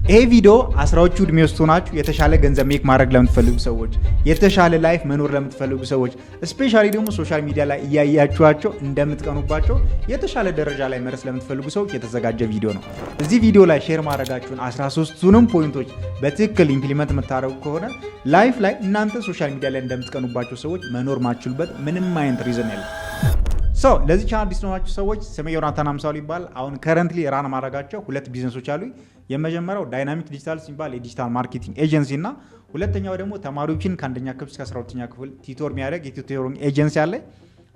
ይሄ ቪዲዮ አስራዎቹ እድሜ ውስጥ ሆናችሁ የተሻለ ገንዘብ ሜክ ማድረግ ለምትፈልጉ ሰዎች፣ የተሻለ ላይፍ መኖር ለምትፈልጉ ሰዎች፣ ስፔሻሊ ደግሞ ሶሻል ሚዲያ ላይ እያያችኋቸው እንደምትቀኑባቸው የተሻለ ደረጃ ላይ መድረስ ለምትፈልጉ ሰዎች የተዘጋጀ ቪዲዮ ነው። እዚህ ቪዲዮ ላይ ሼር ማድረጋችሁን 13ቱንም ፖይንቶች በትክክል ኢምፕሊመንት የምታደርጉ ከሆነ ላይፍ ላይ እናንተ ሶሻል ሚዲያ ላይ እንደምትቀኑባቸው ሰዎች መኖር ማችሉበት ምንም አይነት ሪዝን የለም። ለዚህ ቻናል አዲስ ናችሁ ሰዎች ስሜ ዮናታን አምሳሉ ይባላል። አሁን ከረንትሊ ራን ማድረጋቸው ሁለት ቢዝነሶች አሉኝ። የመጀመሪያው ዳይናሚክ ዲጂታል ሲባል የዲጂታል ማርኬቲንግ ኤጀንሲ እና ሁለተኛው ደግሞ ተማሪዎችን ከአንደኛ ክፍል እስከ 12ኛ ክፍል ቲቶር የሚያደርግ የቲቶሪንግ ኤጀንሲ አለ።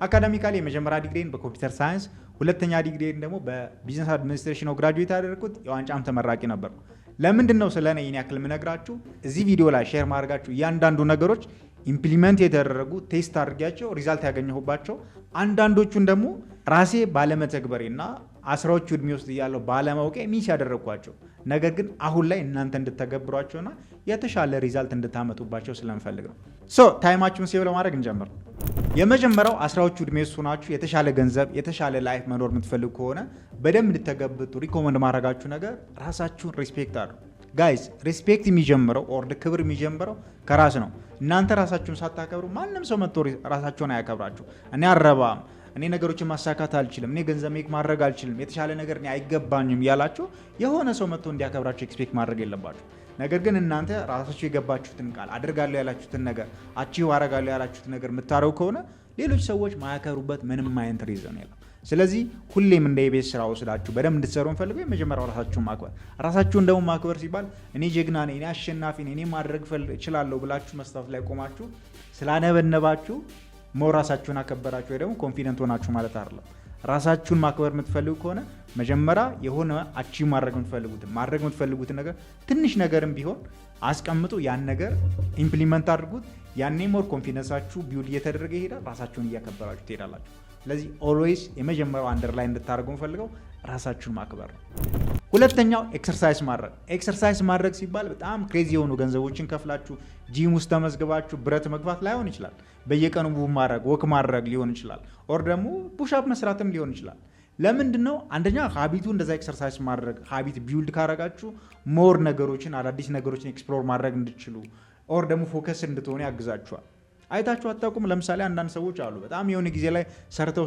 አካዳሚካሊ የመጀመሪያ ዲግሪን በኮምፒውተር ሳይንስ፣ ሁለተኛ ዲግሪን ደግሞ በቢዝነስ አድሚኒስትሬሽን ነው ግራጁዌት ያደረኩት። የዋንጫም ተመራቂ ነበርኩ። ለምንድን ነው ስለኔ ይህን ያክል የምነግራችሁ? እዚህ ቪዲዮ ላይ ሼር ማድረጋችሁ እያንዳንዱ ነገሮች ኢምፕሊመንት የተደረጉ ቴስት አድርጊያቸው ሪዛልት ያገኘሁባቸው፣ አንዳንዶቹን ደግሞ ራሴ ባለመተግበሬና አስራዎቹ እድሜ ውስጥ እያለሁ ባለማወቄ ሚስ ያደረግኳቸው ነገር ግን አሁን ላይ እናንተ እንድተገብሯቸውና የተሻለ ሪዛልት እንድታመጡባቸው ስለምፈልግ ነው። ታይማችሁን ሴቭ ለማድረግ እንጀምር። የመጀመሪያው አስራዎቹ እድሜ ውስጥ ሆናችሁ የተሻለ ገንዘብ የተሻለ ላይፍ መኖር የምትፈልጉ ከሆነ በደንብ እንድተገብጡ ሪኮመንድ ማድረጋችሁ ነገር ራሳችሁን ሪስፔክት አድርጉ። ጋይስ ሪስፔክት የሚጀምረው ኦርድ ክብር የሚጀምረው ከራስ ነው። እናንተ ራሳችሁን ሳታከብሩ ማንም ሰው መጥቶ ራሳቸውን አያከብራችሁ። እኔ አረባም፣ እኔ ነገሮችን ማሳካት አልችልም፣ እኔ ገንዘብ ሜክ ማድረግ አልችልም፣ የተሻለ ነገር እኔ አይገባኝም ያላችሁ የሆነ ሰው መጥቶ እንዲያከብራችሁ ኤክስፔክት ማድረግ የለባችሁ። ነገር ግን እናንተ ራሳችሁ የገባችሁትን ቃል አድርጋለሁ ያላችሁትን ነገር አቺቭ አደርጋለሁ ያላችሁትን ነገር የምታረጉ ከሆነ ሌሎች ሰዎች ማያከብሩበት ምንም አይነት ሪዝን የለም። ስለዚህ ሁሌም እንደ የቤት ስራ ወስዳችሁ በደንብ እንድትሰሩ እንፈልገው የመጀመሪያው ራሳችሁን ማክበር። ራሳችሁን ደግሞ ማክበር ሲባል እኔ ጀግና ነኝ፣ እኔ አሸናፊ ነኝ፣ እኔ ማድረግ እችላለሁ ብላችሁ መስታወት ላይ ቆማችሁ ስላነበነባችሁ ሞር ራሳችሁን አከበራችሁ ወይ ደግሞ ኮንፊደንት ሆናችሁ ማለት አይደለም። ራሳችሁን ማክበር የምትፈልጉ ከሆነ መጀመሪያ የሆነ አቺቭ ማድረግ የምትፈልጉትን ነገር ትንሽ ነገርም ቢሆን አስቀምጡ። ያን ነገር ኢምፕሊመንት አድርጉት። ያኔ ሞር ኮንፊደንሳችሁ ቢውል እየተደረገ ይሄዳል። ራሳችሁን እያከበራችሁ ትሄዳላችሁ። ስለዚህ ኦልዌይስ የመጀመሪያው አንደርላይን እንድታደርጉ ፈልገው ራሳችሁን ማክበር ነው። ሁለተኛው ኤክሰርሳይዝ ማድረግ። ኤክሰርሳይዝ ማድረግ ሲባል በጣም ክሬዚ የሆኑ ገንዘቦችን ከፍላችሁ ጂም ውስጥ ተመዝግባችሁ ብረት መግባት ላይሆን ይችላል። በየቀኑ ሙቭ ማድረግ ወክ ማድረግ ሊሆን ይችላል። ኦር ደግሞ ፑሽአፕ መስራትም ሊሆን ይችላል። ለምንድን ነው? አንደኛ ሀቢቱ እንደዛ ኤክሰርሳይዝ ማድረግ ሀቢት ቢውልድ ካረጋችሁ ሞር ነገሮችን አዳዲስ ነገሮችን ኤክስፕሎር ማድረግ እንድትችሉ ኦር ደግሞ ፎከስ እንድትሆኑ ያግዛችኋል። አይታችሁ አታውቁም? ለምሳሌ አንዳንድ ሰዎች አሉ በጣም የሆነ ጊዜ ላይ ሰርተው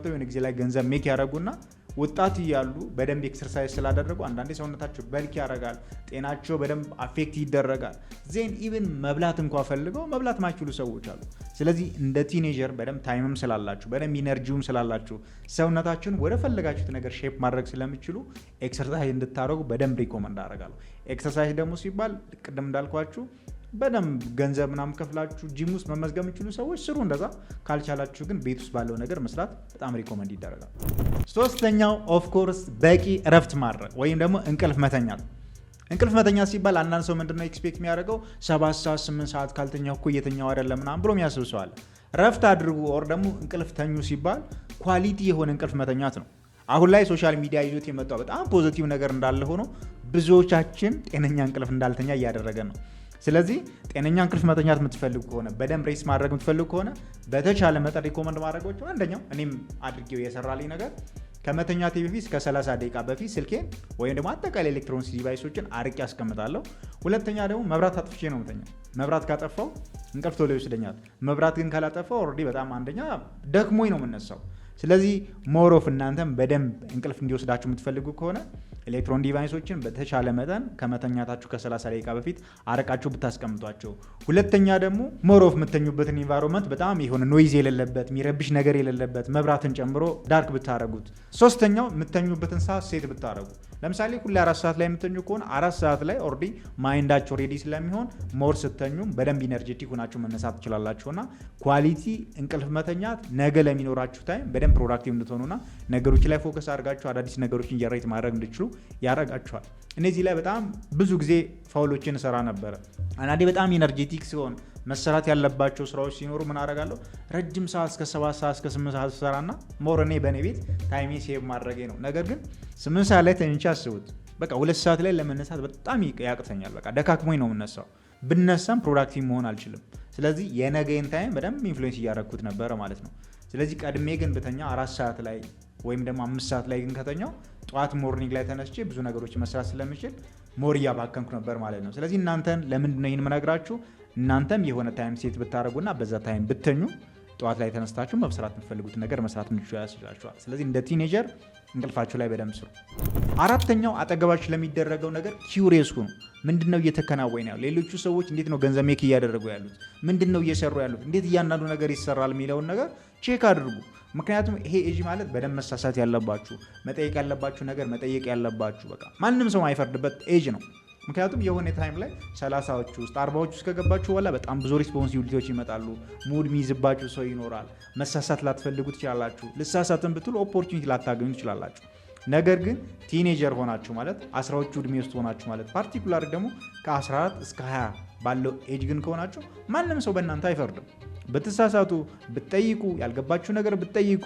የሆነ ጊዜ ላይ ገንዘብ ሜክ ያደረጉና ወጣት እያሉ በደንብ ኤክሰርሳይዝ ስላደረጉ አንዳንዴ ሰውነታቸው በልክ ያደርጋል፣ ጤናቸው በደንብ አፌክት ይደረጋል። ዜን ኢቭን መብላት እንኳ ፈልገው መብላት ማይችሉ ሰዎች አሉ። ስለዚህ እንደ ቲኔጀር በደንብ ታይምም ስላላችሁ በደንብ ኢነርጂውም ስላላችሁ ሰውነታችሁን ወደ ፈለጋችሁት ነገር ሼፕ ማድረግ ስለሚችሉ ኤክሰርሳይዝ እንድታደረጉ በደንብ ሪኮመንድ አደርጋለሁ። ኤክሰርሳይዝ ደግሞ ሲባል ቅድም እንዳልኳችሁ በደንብ ገንዘብ ምናምን ከፍላችሁ ጂም ውስጥ መመዝገብ የምችሉ ሰዎች ስሩ። እንደዛ ካልቻላችሁ ግን ቤት ውስጥ ባለው ነገር መስራት በጣም ሪኮመንድ ይደረጋል። ሶስተኛው ኦፍኮርስ በቂ እረፍት ማድረግ ወይም ደግሞ እንቅልፍ መተኛት። እንቅልፍ መተኛት ሲባል አንዳንድ ሰው ምንድነው ኤክስፔክት የሚያደርገው 7 ሰዓት 8 ሰዓት ካልተኛው እኮ እየተኛው አይደለም ምናምን ብሎ የሚያስብ ሰው አለ። እረፍት አድርጉ ኦር ደግሞ እንቅልፍ ተኙ ሲባል ኳሊቲ የሆነ እንቅልፍ መተኛት ነው። አሁን ላይ ሶሻል ሚዲያ ይዞት የመጣው በጣም ፖዚቲቭ ነገር እንዳለ ሆኖ ብዙዎቻችን ጤነኛ እንቅልፍ እንዳልተኛ እያደረገ ነው። ስለዚህ ጤነኛ እንቅልፍ መተኛት የምትፈልጉ ከሆነ በደንብ ሬስ ማድረግ የምትፈልጉ ከሆነ በተቻለ መጠን ሪኮመንድ ማድረጎች አንደኛው እኔም አድርጌው የሰራልኝ ነገር ከመተኛቴ በፊት እስከ 30 ደቂቃ በፊት ስልኬን ወይም ደግሞ አጠቃላይ ኤሌክትሮኒክስ ዲቫይሶችን አርቄ ያስቀምጣለሁ። ሁለተኛ ደግሞ መብራት አጥፍቼ ነው የምተኛው። መብራት ካጠፋው እንቅልፍ ቶሎ ይወስደኛል። መብራት ግን ካላጠፋው ኦልሬዲ በጣም አንደኛ ደክሞኝ ነው የምነሳው። ስለዚህ ሞሮፍ እናንተም በደንብ እንቅልፍ እንዲወስዳችሁ የምትፈልጉ ከሆነ ኤሌክትሮን ዲቫይሶችን በተቻለ መጠን ከመተኛታችሁ ከ30 ደቂቃ በፊት አረቃችሁ ብታስቀምጧቸው። ሁለተኛ ደግሞ ሞሮፍ የምተኙበትን ኢንቫይሮንመንት በጣም የሆነ ኖይዝ የሌለበት የሚረብሽ ነገር የሌለበት መብራትን ጨምሮ ዳርክ ብታረጉት። ሶስተኛው የምተኙበትን ሰዓት ሴት ብታረጉ። ለምሳሌ ሁሌ 4 ሰዓት ላይ የምተኙ ከሆነ 4 ሰዓት ላይ ኦልሬዲ ማይንዳቸው ሬዲ ስለሚሆን ሞር ስተኙም በደንብ ኢነርጄቲክ ሆናችሁ መነሳት ትችላላችሁና ኳሊቲ እንቅልፍ መተኛት ነገ ለሚኖራችሁ ታይም በደንብ ፕሮዳክቲቭ እንድትሆኑና ነገሮች ላይ ፎከስ አድርጋችሁ አዳዲስ ነገሮችን ጀነሬት ማድረግ እንድትችሉ ያረጋችኋል። እነዚህ ላይ በጣም ብዙ ጊዜ ፋውሎችን እሰራ ነበረ። አንዳንዴ በጣም ኢነርጄቲክ ሲሆን መሰራት ያለባቸው ስራዎች ሲኖሩ ምን አደርጋለሁ? ረጅም ሰዓት እስከ 7 ሰዓት እስከ 8 ሰዓት ሰራና ሞር እኔ በእኔ ቤት ታይሜ ሴቭ ማድረጌ ነው። ነገር ግን 8 ሰዓት ላይ ተኝቼ አስቡት፣ በቃ 2 ሰዓት ላይ ለመነሳት በጣም ያቅተኛል። በቃ ደካክሞኝ ነው የምነሳው። ብነሳም ፕሮዳክቲቭ መሆን አልችልም። ስለዚህ የነገን ታይም በደንብ ኢንፍሉዌንስ እያደረኩት ነበረ ማለት ነው። ስለዚህ ቀድሜ ግን ብተኛ 4 ሰዓት ላይ ወይም ደግሞ 5 ሰዓት ላይ ግን ከተኛው ጠዋት ሞርኒንግ ላይ ተነስቼ ብዙ ነገሮች መስራት ስለምችል ሞር እያባከንኩ ነበር ማለት ነው። ስለዚህ እናንተን ለምንድን ነው ይህን የምነግራችሁ? እናንተም የሆነ ታይም ሴት ብታደረጉና በዛ ታይም ብተኙ ጠዋት ላይ ተነስታችሁ መስራት የምትፈልጉትን ነገር መስራት ያስችላችኋል። ስለዚህ እንደ ቲኔጀር እንቅልፋችሁ ላይ በደንብ ስሩ። አራተኛው አጠገባችሁ ለሚደረገው ነገር ኪውሪየስ ሁኑ። ምንድነው እየተከናወነ ያለው? ሌሎቹ ሰዎች እንዴት ነው ገንዘብ ሜክ እያደረጉ ያሉት? ምንድነው እየሰሩ ያሉት? እንዴት እያንዳንዱ ነገር ይሰራል የሚለውን ነገር ቼክ አድርጉ። ምክንያቱም ይሄ ኤጅ ማለት በደንብ መሳሳት ያለባችሁ፣ መጠየቅ ያለባችሁ ነገር መጠየቅ ያለባችሁ፣ በቃ ማንም ሰው ማይፈርድበት ኤጅ ነው። ምክንያቱም የሆነ ታይም ላይ 30ዎቹ ውስጥ 40ዎቹ ውስጥ ከገባችሁ በኋላ በጣም ብዙ ሪስፖንሲቢሊቲዎች ይመጣሉ። ሙድ የሚይዝባችሁ ሰው ይኖራል። መሳሳት ላትፈልጉ ትችላላችሁ። ልሳሳትን ብትሉ ኦፖርቹኒቲ ላታገኙ ትችላላችሁ። ነገር ግን ቲኔጀር ሆናችሁ ማለት 10ዎቹ ዕድሜ ውስጥ ሆናችሁ ማለት ፓርቲኩላር ደግሞ ከ14 እስከ 20 ባለው ኤጅ ግን ከሆናችሁ ማንም ሰው በእናንተ አይፈርድም። ብትሳሳቱ ብትጠይቁ፣ ያልገባችሁ ነገር ብትጠይቁ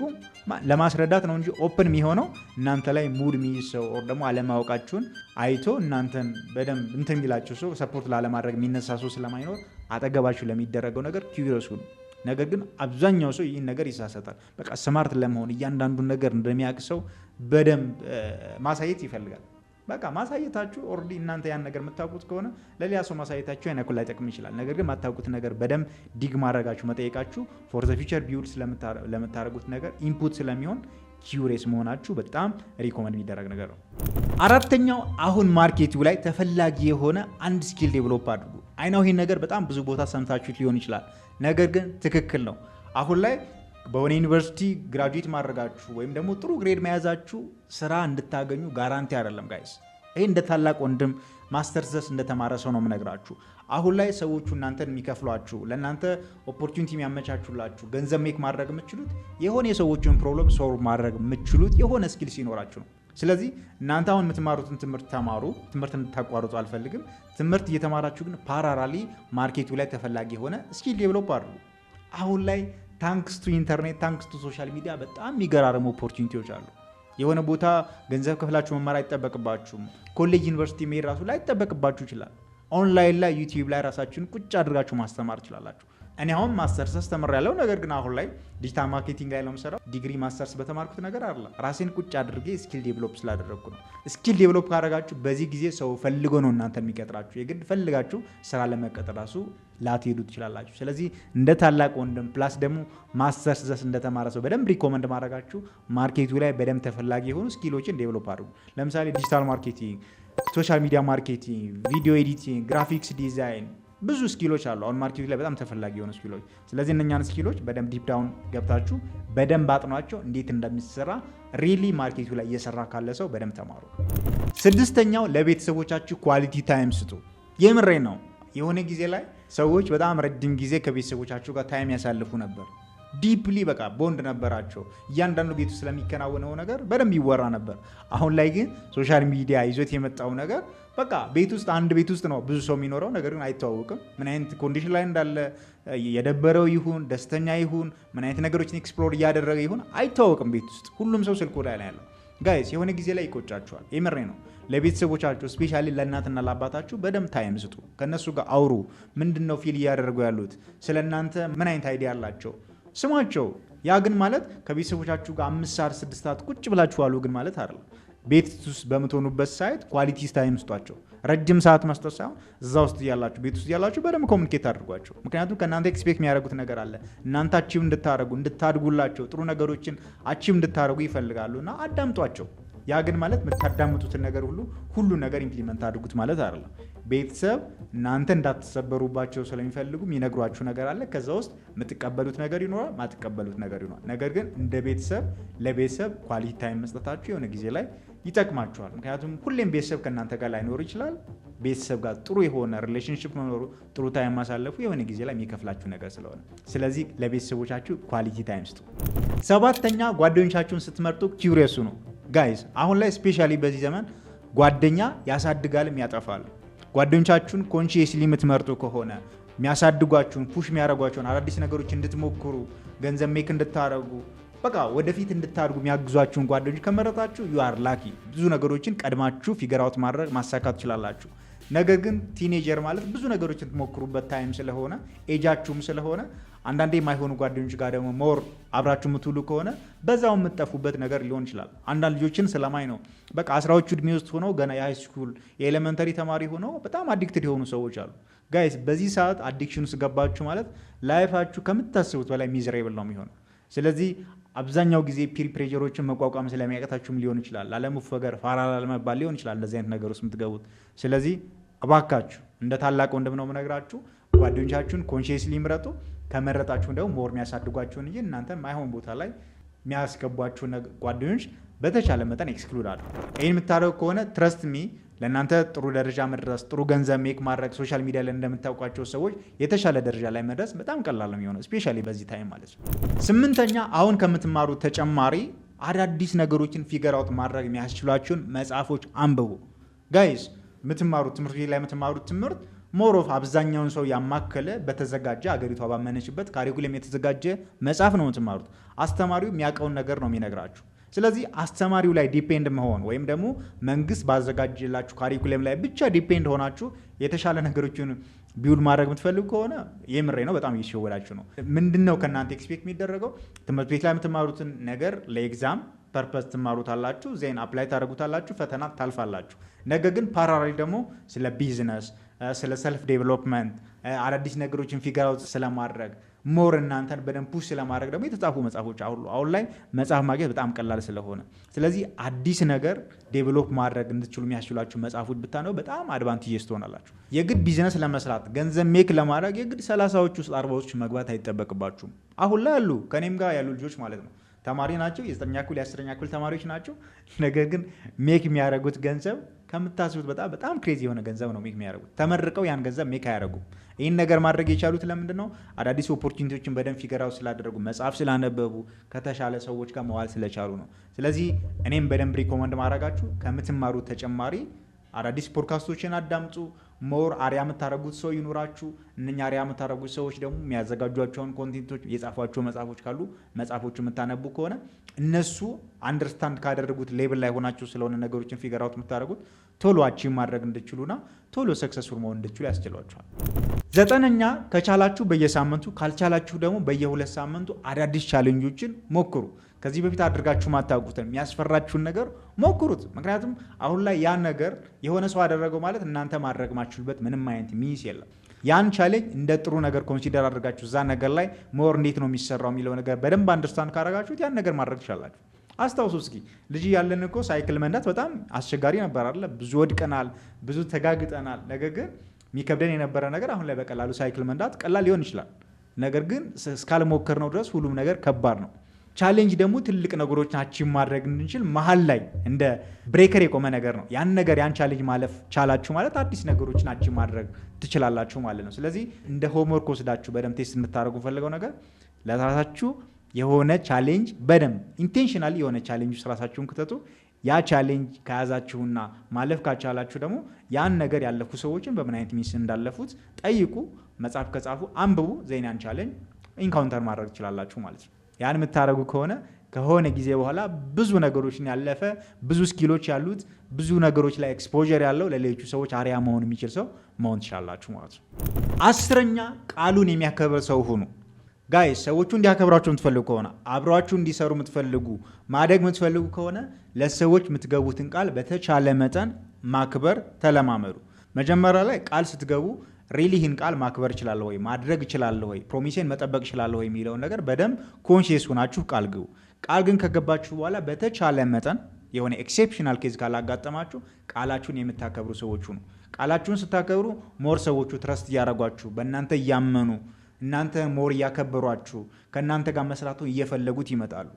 ለማስረዳት ነው እንጂ ኦፕን የሚሆነው እናንተ ላይ ሙድ የሚይዝ ሰው ኦር ደግሞ አለማወቃችሁን አይቶ እናንተን በደንብ እንትን የሚላችሁ ሰው ሰፖርት ላለማድረግ የሚነሳ ሰው ስለማይኖር አጠገባችሁ ለሚደረገው ነገር ኪዩሪየስ ሁኑ። ነገር ግን አብዛኛው ሰው ይህን ነገር ይሳሰታል። በቃ ስማርት ለመሆን እያንዳንዱን ነገር እንደሚያውቅ ሰው በደንብ ማሳየት ይፈልጋል። በቃ ማሳየታችሁ ኦልሬዲ እናንተ ያን ነገር የምታውቁት ከሆነ ለሌላ ሰው ማሳየታችሁ ያን ያክል ላይጠቅም ይችላል። ነገር ግን ማታውቁት ነገር በደንብ ዲግ ማድረጋችሁ መጠየቃችሁ ፎር ዘ ፊውቸር ቢውልድ ለምታደርጉት ነገር ኢንፑት ስለሚሆን ኪዩሪየስ መሆናችሁ በጣም ሪኮመንድ የሚደረግ ነገር ነው። አራተኛው አሁን ማርኬቱ ላይ ተፈላጊ የሆነ አንድ ስኪል ዴቨሎፕ አድርጉ። አይናው ይህን ነገር በጣም ብዙ ቦታ ሰምታችሁት ሊሆን ይችላል። ነገር ግን ትክክል ነው። አሁን ላይ በሆነ ዩኒቨርሲቲ ግራጁዌት ማድረጋችሁ ወይም ደግሞ ጥሩ ግሬድ መያዛችሁ ስራ እንድታገኙ ጋራንቲ አይደለም ጋይስ። ይሄ እንደ ታላቅ ወንድም ማስተርስ ድረስ እንደተማረ ሰው ነው የምነግራችሁ። አሁን ላይ ሰዎቹ እናንተን የሚከፍሏችሁ ለእናንተ ኦፖርቹኒቲ የሚያመቻቹላችሁ ገንዘብ ሜክ ማድረግ የምትችሉት የሆነ የሰዎችን ፕሮብለም ሶልቭ ማድረግ የምትችሉት የሆነ ስኪል ሲኖራችሁ ነው። ስለዚህ እናንተ አሁን የምትማሩትን ትምህርት ተማሩ። ትምህርት እንድታቋርጡ አልፈልግም። ትምህርት እየተማራችሁ ግን ፓራራሊ ማርኬቱ ላይ ተፈላጊ የሆነ ስኪል ዴቨሎፕ አድርጉ። አሁን ላይ ታንክስ ቱ ኢንተርኔት ታንክስ ቱ ሶሻል ሚዲያ በጣም የሚገራረሙ ኦፖርቹኒቲዎች አሉ። የሆነ ቦታ ገንዘብ ከፍላችሁ መማር አይጠበቅባችሁም። ኮሌጅ ዩኒቨርሲቲ መሄድ ራሱ ላይ አይጠበቅባችሁ ይችላል። ኦንላይን ላይ ዩቲዩብ ላይ ራሳችሁን ቁጭ አድርጋችሁ ማስተማር ትችላላችሁ። እኔ አሁን ማስተርስ ተምሬያለሁ። ነገር ግን አሁን ላይ ዲጂታል ማርኬቲንግ ላይ ነው የምሰራው። ዲግሪ ማስተርስ በተማርኩት ነገር አለ ራሴን ቁጭ አድርጌ ስኪል ዴቨሎፕ ስላደረግኩ ነው። ስኪል ዴቨሎፕ ካደረጋችሁ በዚህ ጊዜ ሰው ፈልጎ ነው እናንተ የሚቀጥራችሁ። የግድ ፈልጋችሁ ስራ ለመቀጠር ራሱ ላትሄዱ ትችላላችሁ። ስለዚህ እንደ ታላቅ ወንድም ፕላስ ደግሞ ማስተርስ ዘስ እንደተማረ ሰው በደንብ ሪኮመንድ ማድረጋችሁ ማርኬቱ ላይ በደንብ ተፈላጊ የሆኑ ስኪሎችን ዴቨሎፕ አድርጉ። ለምሳሌ ዲጂታል ማርኬቲንግ፣ ሶሻል ሚዲያ ማርኬቲንግ፣ ቪዲዮ ኤዲቲንግ፣ ግራፊክስ ዲዛይን ብዙ ስኪሎች አሉ አሁን ማርኬቱ ላይ በጣም ተፈላጊ የሆኑ ስኪሎች። ስለዚህ እነኛን ስኪሎች በደንብ ዲፕ ዳውን ገብታችሁ በደንብ አጥኗቸው እንዴት እንደሚሰራ ሪሊ ማርኬቱ ላይ እየሰራ ካለ ሰው በደንብ ተማሩ። ስድስተኛው ለቤተሰቦቻችሁ ኳሊቲ ታይም ስጡ። የምሬ ነው። የሆነ ጊዜ ላይ ሰዎች በጣም ረጅም ጊዜ ከቤተሰቦቻቸው ጋር ታይም ያሳልፉ ነበር። ዲፕሊ በቃ ቦንድ ነበራቸው። እያንዳንዱ ቤት ውስጥ ስለሚከናወነው ነገር በደንብ ይወራ ነበር። አሁን ላይ ግን ሶሻል ሚዲያ ይዞት የመጣው ነገር በቃ ቤት ውስጥ አንድ ቤት ውስጥ ነው ብዙ ሰው የሚኖረው፣ ነገር ግን አይተዋወቅም። ምን አይነት ኮንዲሽን ላይ እንዳለ የደበረው ይሁን ደስተኛ ይሁን ምን አይነት ነገሮችን ኤክስፕሎር እያደረገ ይሁን አይተዋወቅም። ቤት ውስጥ ሁሉም ሰው ስልኩ ላይ ያለው። ጋይስ የሆነ ጊዜ ላይ ይቆጫችኋል። የምሬ ነው። ለቤተሰቦቻችሁ ስፔሻሊ ለእናትና ለአባታችሁ በደንብ ታይም ስጡ። ከእነሱ ጋር አውሩ። ምንድን ነው ፊል እያደረጉ ያሉት? ስለ እናንተ ምን አይነት አይዲያ አላቸው? ስሟቸው። ያ ግን ማለት ከቤተሰቦቻችሁ ጋር 5 ሰዓት 6 ሰዓት ቁጭ ብላችሁ አሉ ግን ማለት አይደለም። ቤት ውስጥ በምትሆኑበት ሳይት ኳሊቲ ታይም ስጧቸው። ረጅም ሰዓት መስጠት ሳይሆን እዛ ውስጥ ያላችሁ ቤት ውስጥ ያላችሁ በደንብ ኮሚኒኬት አድርጓቸው። ምክንያቱም ከእናንተ ኤክስፔክት የሚያደርጉት ነገር አለ። እናንተ አቺቭ እንድታደርጉ እንድታድጉላቸው ጥሩ ነገሮችን አቺቭ እንድታደርጉ ይፈልጋሉ እና አዳምጧቸው። ያ ግን ማለት የምታዳምጡትን ነገር ሁሉ ነገር ኢምፕሊመንት አድርጉት ማለት አይደለም። ቤተሰብ እናንተ እንዳትሰበሩባቸው ስለሚፈልጉ የሚነግሯችሁ ነገር አለ። ከዛ ውስጥ የምትቀበሉት ነገር ይኖራል፣ ማትቀበሉት ነገር ይኖራል። ነገር ግን እንደ ቤተሰብ ለቤተሰብ ኳሊቲ ታይም መስጠታችሁ የሆነ ጊዜ ላይ ይጠቅማችኋል። ምክንያቱም ሁሌም ቤተሰብ ከእናንተ ጋር ላይኖር ይችላል። ቤተሰብ ጋር ጥሩ የሆነ ሪሌሽንሽፕ መኖሩ ጥሩ ታይም ማሳለፉ የሆነ ጊዜ ላይ የሚከፍላችሁ ነገር ስለሆነ ስለዚህ ለቤተሰቦቻችሁ ኳሊቲ ታይም ስጡ። ሰባተኛ ጓደኞቻችሁን ስትመርጡ ኪውሪየስ ነው። ጋይስ አሁን ላይ ስፔሻሊ በዚህ ዘመን ጓደኛ ያሳድጋልም ያጠፋል። ጓደኞቻችሁን ኮንሺየስሊ የምትመርጡ ከሆነ የሚያሳድጓችሁን ፑሽ የሚያደርጓችሁን አዳዲስ ነገሮች እንድትሞክሩ ገንዘብ ሜክ እንድታደርጉ በቃ ወደፊት እንድታድጉ የሚያግዟችሁን ጓደኞች ከመረጣችሁ ዩ አር ላኪ። ብዙ ነገሮችን ቀድማችሁ ፊገር አውት ማድረግ ማሳካት ትችላላችሁ። ነገር ግን ቲኔጀር ማለት ብዙ ነገሮችን ትሞክሩበት ታይም ስለሆነ ኤጃችሁም ስለሆነ አንዳንዴ የማይሆኑ ጓደኞች ጋር ደግሞ ሞር አብራችሁ የምትውሉ ከሆነ በዛው የምትጠፉበት ነገር ሊሆን ይችላል። አንዳንድ ልጆችን ስለማይ ነው በቃ 10ዎቹ ዕድሜ ውስጥ ሆነው ገና የሃይስኩል የኤሌመንተሪ ተማሪ ሆነው በጣም አዲክትድ የሆኑ ሰዎች አሉ። ጋይስ በዚህ ሰዓት አዲክሽን ውስጥ ገባችሁ ማለት ላይፋችሁ ከምታስቡት በላይ ሚዝሬብል ነው የሚሆነው። ስለዚህ አብዛኛው ጊዜ ፒር ፕሬዠሮችን መቋቋም ስለሚያቀታችሁም ሊሆን ይችላል፣ ላለመፈገር ፋራ ላለመባል ሊሆን ይችላል እንደዚህ አይነት ነገር ውስጥ የምትገቡት። ስለዚህ እባካችሁ እንደ ታላቅ ወንድም ነው የምነግራችሁ፣ ጓደኞቻችሁን ኮንሺየስሊ ምረጡ። ከመረጣችሁ ደግሞ ሞር የሚያሳድጓችሁን እንጂ እናንተ ማይሆን ቦታ ላይ የሚያስገቧችሁን ጓደኞች በተቻለ መጠን ኤክስክሉድ አድርጉ። ይህን የምታደርጉ ከሆነ ትረስት ሚ ለእናንተ ጥሩ ደረጃ መድረስ፣ ጥሩ ገንዘብ ሜክ ማድረግ፣ ሶሻል ሚዲያ ላይ እንደምታውቋቸው ሰዎች የተሻለ ደረጃ ላይ መድረስ በጣም ቀላል ነው የሚሆነው፣ ስፔሻሊ በዚህ ታይም ማለት ነው። 8ኛ አሁን ከምትማሩት ተጨማሪ አዳዲስ ነገሮችን ፊገር አውት ማድረግ የሚያስችሏችሁን መጽሐፎች አንብቡ። ጋይስ የምትማሩት ትምህርት ቤት ላይ የምትማሩት ትምህርት ሞር ኦፍ አብዛኛውን ሰው ያማከለ በተዘጋጀ አገሪቷ ባመነችበት ካሪኩለም የተዘጋጀ መጽሐፍ ነው የምትማሩት። አስተማሪው የሚያውቀውን ነገር ነው የሚነግራችሁ። ስለዚህ አስተማሪው ላይ ዲፔንድ መሆን ወይም ደግሞ መንግስት ባዘጋጀላችሁ ካሪኩለም ላይ ብቻ ዲፔንድ ሆናችሁ የተሻለ ነገሮችን ቢውል ማድረግ የምትፈልጉ ከሆነ የምሬ ነው በጣም እየሸወዳችሁ ነው። ምንድን ነው ከእናንተ ኤክስፔክት የሚደረገው? ትምህርት ቤት ላይ የምትማሩትን ነገር ለኤግዛም ፐርፐስ ትማሩታላችሁ፣ ዜን አፕላይ ታደርጉታላችሁ፣ ፈተና ታልፋላችሁ። ነገር ግን ፓራራሊ ደግሞ ስለ ቢዝነስ፣ ስለ ሰልፍ ዴቨሎፕመንት፣ አዳዲስ ነገሮችን ፊገር አውት ስለማድረግ ሞር እናንተን በደንብ ፑሽ ስለማድረግ ደግሞ የተጻፉ መጽሐፎች አሁን ላይ መጽሐፍ ማግኘት በጣም ቀላል ስለሆነ፣ ስለዚህ አዲስ ነገር ዴቨሎፕ ማድረግ እንድትችሉ የሚያስችሏችሁ መጽሐፎች ብታነቡ በጣም አድቫንቴጅስ ትሆናላችሁ። የግድ ቢዝነስ ለመስራት ገንዘብ ሜክ ለማድረግ የግድ 30ዎቹ ውስጥ 40ዎቹ መግባት አይጠበቅባችሁም። አሁን ላይ ያሉ ከኔም ጋር ያሉ ልጆች ማለት ነው ተማሪ ናቸው፣ የ9ኛ ክፍል የ10ኛ ክፍል ተማሪዎች ናቸው። ነገር ግን ሜክ የሚያደርጉት ገንዘብ ከምታስቡት በጣም ክሬዚ የሆነ ገንዘብ ነው ሜክ የሚያደርጉት። ተመርቀው ያን ገንዘብ ሜክ አያደርጉም። ይህን ነገር ማድረግ የቻሉት ለምንድን ነው? አዳዲስ ኦፖርቹኒቲዎችን በደንብ ፊገር አውት ስላደረጉ፣ መጽሐፍ ስላነበቡ፣ ከተሻለ ሰዎች ጋር መዋል ስለቻሉ ነው። ስለዚህ እኔም በደንብ ሪኮመንድ ማድረጋችሁ ከምትማሩት ተጨማሪ አዳዲስ ፖድካስቶችን አዳምጡ። ሞር አሪያ የምታደረጉት ሰው ይኑራችሁ። እነኛ አሪያ የምታደረጉት ሰዎች ደግሞ የሚያዘጋጇቸውን ኮንቴንቶች የጻፏቸው መጽሐፎች ካሉ መጽሐፎቹ የምታነቡ ከሆነ እነሱ አንደርስታንድ ካደረጉት ሌብል ላይ ሆናችሁ ስለሆነ ነገሮችን ፊገር አውት የምታደረጉት ቶሎ አቺቭ ማድረግ እንድችሉና ቶሎ ሰክሰስፉል መሆን እንድችሉ ያስችሏቸዋል። 9ኛ ከቻላችሁ በየሳምንቱ ካልቻላችሁ ደግሞ በየ2 ሳምንቱ አዳዲስ ቻሌንጆችን ሞክሩ። ከዚህ በፊት አድርጋችሁ ማታውቁትን የሚያስፈራችሁን ነገር ሞክሩት። ምክንያቱም አሁን ላይ ያን ነገር የሆነ ሰው አደረገው ማለት እናንተ ማድረግ ማችሉበት ምንም አይነት ሚስ የለም። ያን ቻሌንጅ እንደ ጥሩ ነገር ኮንሲደር አድርጋችሁ እዛ ነገር ላይ ሞር እንዴት ነው የሚሰራው የሚለው ነገር በደንብ አንደርስታንድ ካደረጋችሁት ያን ነገር ማድረግ ትችላላችሁ። አስታውሱ እስኪ ልጅ ያለን እኮ ሳይክል መንዳት በጣም አስቸጋሪ ነበር አይደለ? ብዙ ወድቀናል፣ ብዙ ተጋግጠናል። ነገር ግን የሚከብደን የነበረ ነገር አሁን ላይ በቀላሉ ሳይክል መንዳት ቀላል ሊሆን ይችላል። ነገር ግን እስካልሞከር ነው ድረስ ሁሉም ነገር ከባድ ነው። ቻሌንጅ ደግሞ ትልቅ ነገሮችን አቺቭ ማድረግ እንድንችል መሀል ላይ እንደ ብሬከር የቆመ ነገር ነው። ያን ቻሌንጅ ማለፍ ቻላችሁ ማለት አዲስ ነገሮችን አቺቭ ማድረግ ትችላላችሁ ማለት ነው። ስለዚህ እንደ ሆምወርክ ወስዳችሁ በደንብ ቴስት እንድታደርጉ ፈልገው ነገር ለራሳችሁ የሆነ ቻሌንጅ በደንብ ኢንቴንሽናሊ የሆነ ቻሌንጅ ውስጥ ራሳችሁን ክተቱ። ያ ቻሌንጅ ከያዛችሁና ማለፍ ካቻላችሁ ደግሞ ያን ነገር ያለፉ ሰዎችን በምን አይነት ሚስ እንዳለፉት ጠይቁ፣ መጽሐፍ ከጻፉ አንብቡ። ዜናን ቻሌንጅ ኢንካውንተር ማድረግ ትችላላችሁ ማለት ነው። ያን የምታደርጉ ከሆነ ጊዜ በኋላ ብዙ ነገሮችን ያለፈ ብዙ ስኪሎች ያሉት ብዙ ነገሮች ላይ ኤክስፖዠር ያለው ለሌሎቹ ሰዎች አሪያ መሆን የሚችል ሰው መሆን ትችላላችሁ ማለት ነው። 10ኛ ቃሉን የሚያከብር ሰው ሁኑ። ጋይስ ሰዎቹ እንዲያከብሯችሁ የምትፈልጉ ከሆነ አብሯችሁ እንዲሰሩ የምትፈልጉ ማደግ የምትፈልጉ ከሆነ ለሰዎች የምትገቡትን ቃል በተቻለ መጠን ማክበር ተለማመዱ። መጀመሪያ ላይ ቃል ስትገቡ ሪሊ ይህን ቃል ማክበር እችላለሁ ወይ፣ ማድረግ እችላለሁ ወይ፣ ፕሮሚሴን መጠበቅ እችላለሁ ወይ የሚለውን ነገር በደንብ ኮንሺየስ ሆናችሁ ቃል ግቡ። ቃል ግን ከገባችሁ በኋላ በተቻለ መጠን የሆነ ኤክሴፕሽናል ኬዝ ካላጋጠማችሁ ቃላችሁን የምታከብሩ ሰዎች ሁኑ። ቃላችሁን ስታከብሩ ሞር ሰዎቹ ትረስት እያደረጓችሁ በእናንተ እያመኑ እናንተ ሞር እያከበሯችሁ ከእናንተ ጋር መስራቱን እየፈለጉት ይመጣሉ።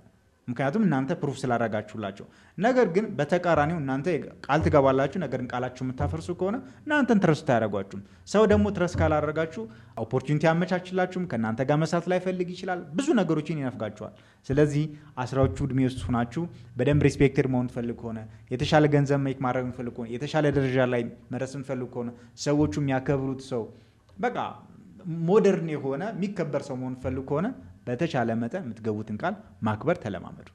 ምክንያቱም እናንተ ፕሩፍ ስላደረጋችሁላቸው። ነገር ግን በተቃራኒው እናንተ ቃል ትገባላችሁ፣ ነገር ግን ቃላችሁ የምታፈርሱ ከሆነ እናንተን ትረስት አያደርጓችሁም። ሰው ደግሞ ትረስት ካላደረጋችሁ ኦፖርቹኒቲ ያመቻችላችሁም፣ ከእናንተ ጋር መስራት ላይፈልግ ይችላል፣ ብዙ ነገሮችን ይነፍጋችኋል። ስለዚህ 10ዎቹ ዕድሜ ውስጥ ሁናችሁ በደንብ ሪስፔክትድ መሆን ትፈልግ ከሆነ፣ የተሻለ ገንዘብ ሜክ ማድረግ ትፈልግ ከሆነ፣ የተሻለ ደረጃ ላይ መድረስ ትፈልግ ከሆነ፣ ሰዎቹ የሚያከብሩት ሰው በቃ ሞደርን የሆነ የሚከበር ሰው መሆን ትፈልግ ከሆነ በተቻለ መጠን የምትገቡትን ቃል ማክበር ተለማመዱ።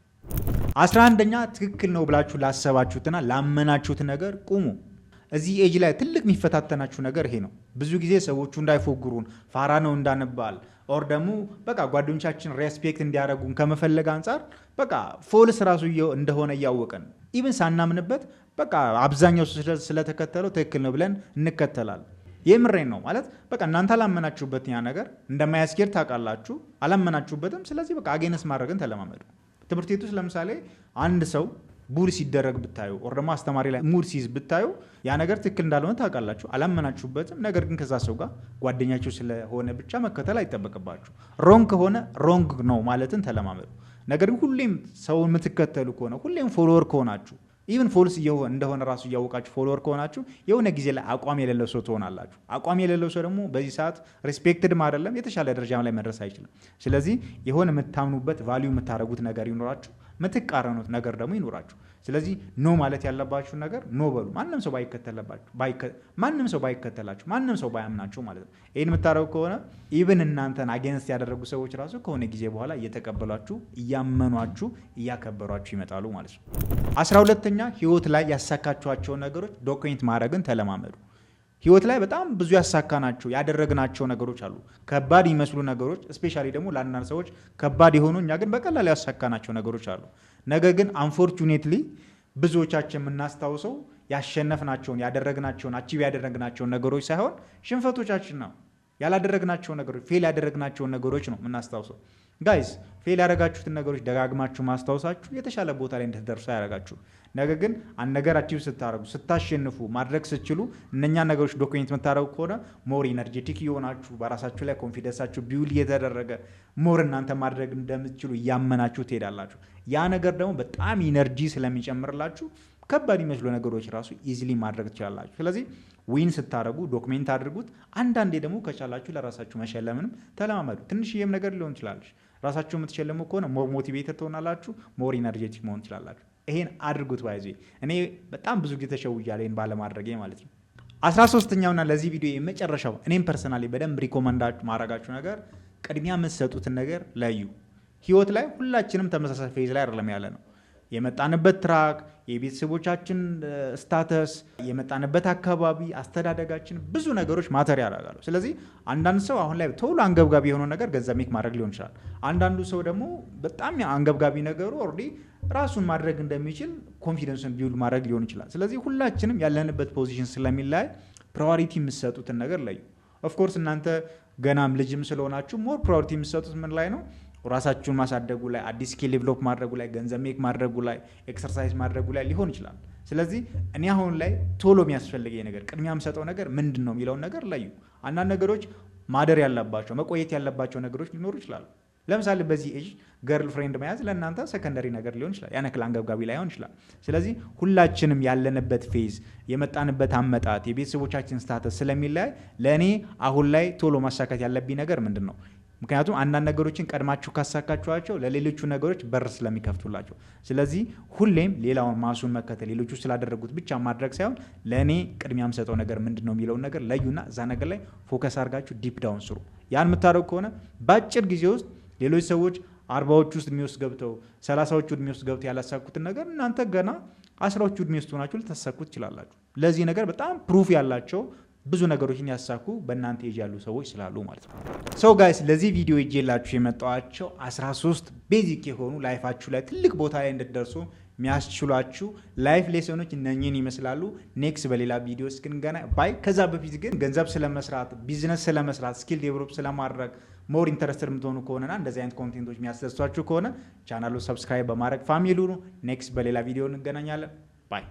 11ኛ ትክክል ነው ብላችሁ ላሰባችሁትና ላመናችሁት ነገር ቁሙ። እዚህ ኤጅ ላይ ትልቅ የሚፈታተናችሁ ነገር ይሄ ነው። ብዙ ጊዜ ሰዎቹ እንዳይፎግሩን ፋራ ነው እንዳንባል ኦር ደግሞ በቃ ጓደኞቻችን ሬስፔክት እንዲያደርጉን ከመፈለግ አንጻር በቃ ፎልስ ራሱ እንደሆነ እያወቀን ኢቭን ሳናምንበት በቃ አብዛኛው ስለተከተለው ትክክል ነው ብለን እንከተላል። የምሬን ነው ማለት በቃ እናንተ አላመናችሁበት ያ ነገር እንደማያስኬድ ታውቃላችሁ፣ አላመናችሁበትም። ስለዚህ በቃ አጌነስ ማድረግን ተለማመዱ። ትምህርት ቤት ውስጥ ለምሳሌ አንድ ሰው ቡል ሲደረግ ብታዩ ኦር ደግሞ አስተማሪ ላይ ሙድ ሲይዝ ብታዩ ያ ነገር ትክክል እንዳልሆነ ታውቃላችሁ፣ አላመናችሁበትም። ነገር ግን ከዛ ሰው ጋር ጓደኛችሁ ስለሆነ ብቻ መከተል አይጠበቅባችሁ። ሮንግ ከሆነ ሮንግ ነው ማለትን ተለማመዱ። ነገር ግን ሁሌም ሰው የምትከተሉ ከሆነ ሁሌም ፎሎወር ከሆናችሁ ኢቭን ፎልስ እንደሆነ ራሱ እያወቃችሁ ፎሎወር ከሆናችሁ የሆነ ጊዜ ላይ አቋም የሌለው ሰው ትሆናላችሁ። አቋም የሌለው ሰው ደግሞ በዚህ ሰዓት ሪስፔክትድም አይደለም፣ የተሻለ ደረጃ ላይ መድረስ አይችልም። ስለዚህ የሆነ የምታምኑበት ቫሊዩ የምታደርጉት ነገር ይኖራችሁ፣ የምትቃረኑት ነገር ደግሞ ይኖራችሁ። ስለዚህ ኖ ማለት ያለባችሁ ነገር ኖ በሉ። ማንም ሰው ባይከተላችሁ፣ ማንም ሰው ባያምናችሁ ማለት ነው። ይህን የምታደርጉ ከሆነ ኢቭን እናንተን አጌንስት ያደረጉ ሰዎች ራሱ ከሆነ ጊዜ በኋላ እየተቀበሏችሁ፣ እያመኗችሁ፣ እያከበሯችሁ ይመጣሉ ማለት ነው። 12ኛ ህይወት ላይ ያሳካችኋቸውን ነገሮች ዶክመንት ማድረግን ተለማመዱ። ህይወት ላይ በጣም ብዙ ያሳካናቸው ያደረግናቸው ነገሮች አሉ። ከባድ ይመስሉ ነገሮች እስፔሻሊ ደግሞ ለአንዳንድ ሰዎች ከባድ የሆኑ እኛ ግን በቀላሉ ያሳካናቸው ነገሮች አሉ። ነገር ግን አንፎርቹኔትሊ ብዙዎቻችን የምናስታውሰው ያሸነፍናቸውን ያደረግናቸውን አቺቭ ያደረግናቸውን ነገሮች ሳይሆን ሽንፈቶቻችን ነው። ያላደረግናቸው ነገሮች ፌል ያደረግናቸውን ነገሮች ነው የምናስታውሰው። ጋይስ ፌል ያደረጋችሁትን ነገሮች ደጋግማችሁ ማስታወሳችሁ የተሻለ ቦታ ላይ እንድትደርሱ ያደረጋችሁ። ነገር ግን አንድ ነገር አቺቭ ስታደርጉ ስታሸንፉ ማድረግ ስትችሉ እነኛ ነገሮች ዶክመንት የምታደርጉ ከሆነ ሞር ኢነርጄቲክ የሆናችሁ በራሳችሁ ላይ ኮንፊደንሳችሁ ቢውል እየተደረገ ሞር እናንተ ማድረግ እንደምትችሉ እያመናችሁ ትሄዳላችሁ። ያ ነገር ደግሞ በጣም ኢነርጂ ስለሚጨምርላችሁ ከባድ የሚመስሉ ነገሮች ራሱ ኢዚሊ ማድረግ ትችላላችሁ። ስለዚህ ዊን ስታደርጉ ዶክሜንት አድርጉት። አንዳንዴ ደግሞ ከቻላችሁ ለራሳችሁ መሸለምንም ተለማመዱ። ትንሽዬም ነገር ሊሆን ይችላለች። ራሳችሁ የምትሸለሙ ከሆነ ሞር ሞቲቬተር ትሆናላችሁ፣ ሞር ኢነርጄቲክ መሆን ትችላላችሁ። ይሄን አድርጉት። ባይዜ እኔ በጣም ብዙ ጊዜ ተሸውጃለሁ ይሄን ባለማድረጌ ማለት ነው። 13ኛውና ለዚህ ቪዲዮ የመጨረሻው እኔም ፐርሰናሊ በደንብ ሪኮመንድ ማድረጋችሁ ነገር ቅድሚያ የምትሰጡትን ነገር ለዩ። ህይወት ላይ ሁላችንም ተመሳሳይ ፌዝ ላይ አይደለም ያለ ነው። የመጣንበት ትራክ፣ የቤተሰቦቻችን ስታተስ፣ የመጣንበት አካባቢ፣ አስተዳደጋችን ብዙ ነገሮች ማተር ያደርጋሉ። ስለዚህ አንዳንድ ሰው አሁን ላይ ቶሎ አንገብጋቢ የሆነው ነገር ገንዘብ ሜክ ማድረግ ሊሆን ይችላል። አንዳንዱ ሰው ደግሞ በጣም አንገብጋቢ ነገሩ ኦልሬዲ ራሱን ማድረግ እንደሚችል ኮንፊደንስን ቢውል ማድረግ ሊሆን ይችላል። ስለዚህ ሁላችንም ያለንበት ፖዚሽን ስለሚላይ ፕራዮሪቲ የምትሰጡትን ነገር ለዩ። ኦፍኮርስ እናንተ ገናም ልጅም ስለሆናችሁ ሞር ፕራዮሪቲ የምትሰጡት ምን ላይ ነው? ራሳችሁን ማሳደጉ ላይ፣ አዲስ ስኪል ዴቨሎፕ ማድረጉ ላይ፣ ገንዘብ ሜክ ማድረጉ ላይ፣ ኤክሰርሳይዝ ማድረጉ ላይ ሊሆን ይችላል። ስለዚህ እኔ አሁን ላይ ቶሎ የሚያስፈልገኝ ነገር ቅድሚያ የምሰጠው ነገር ምንድን ነው የሚለውን ነገር ለዩ። አንዳንድ ነገሮች ማደር ያለባቸው መቆየት ያለባቸው ነገሮች ሊኖሩ ይችላሉ። ለምሳሌ በዚህ ኤጅ ገርል ፍሬንድ መያዝ ለእናንተ ሰከንደሪ ነገር ሊሆን ይችላል፣ ያን ያክል አንገብጋቢ ላይሆን ይችላል። ስለዚህ ሁላችንም ያለንበት ፌዝ፣ የመጣንበት አመጣት፣ የቤተሰቦቻችን ስታተስ ስለሚለያይ ለእኔ አሁን ላይ ቶሎ ማሳካት ያለብኝ ነገር ምንድን ነው? ምክንያቱም አንዳንድ ነገሮችን ቀድማችሁ ካሳካችኋቸው ለሌሎቹ ነገሮች በር ስለሚከፍቱላቸው። ስለዚህ ሁሌም ሌላውን ማሱን መከተል ሌሎቹ ስላደረጉት ብቻ ማድረግ ሳይሆን ለእኔ ቅድሚያ የምሰጠው ነገር ምንድን ነው የሚለውን ነገር ለዩና እዛ ነገር ላይ ፎከስ አድርጋችሁ ዲፕ ዳውን ስሩ። ያን የምታደርጉ ከሆነ በአጭር ጊዜ ውስጥ ሌሎች ሰዎች 40ዎቹ ውስጥ ዕድሜ ውስጥ ገብተው 30ዎቹ ዕድሜ ውስጥ ገብተው ያላሳኩትን ነገር እናንተ ገና 10ዎቹ ዕድሜ ውስጥ ሆናችሁ ልታሳኩት ትችላላችሁ። ለዚህ ነገር በጣም ፕሩፍ ያላቸው ብዙ ነገሮችን ያሳኩ በእናንተ ኤጅ ያሉ ሰዎች ስላሉ ማለት ነው። ሶ ጋይስ ለዚህ ቪዲዮ ይዤላችሁ የመጣኋቸው 13 ቤዚክ የሆኑ ላይፋችሁ ላይ ትልቅ ቦታ ላይ እንድትደርሱ የሚያስችሏችሁ ላይፍ ሌሰኖች እነኚህን ይመስላሉ። ኔክስት በሌላ ቪዲዮ እስክንገናኝ ባይ። ከዛ በፊት ግን ገንዘብ ስለመስራት፣ ቢዝነስ ስለመስራት፣ ስኪል ዴቨሎፕ ስለማድረግ ሞር ኢንተረስትድ የምትሆኑ ከሆነና እንደዚህ አይነት ኮንቴንቶች የሚያስደስቷችሁ ከሆነ ቻናሉ ሰብስክራይብ በማድረግ ፋሚሊ ሁኑ። ኔክስት በሌላ ቪዲዮ እንገናኛለን። ባይ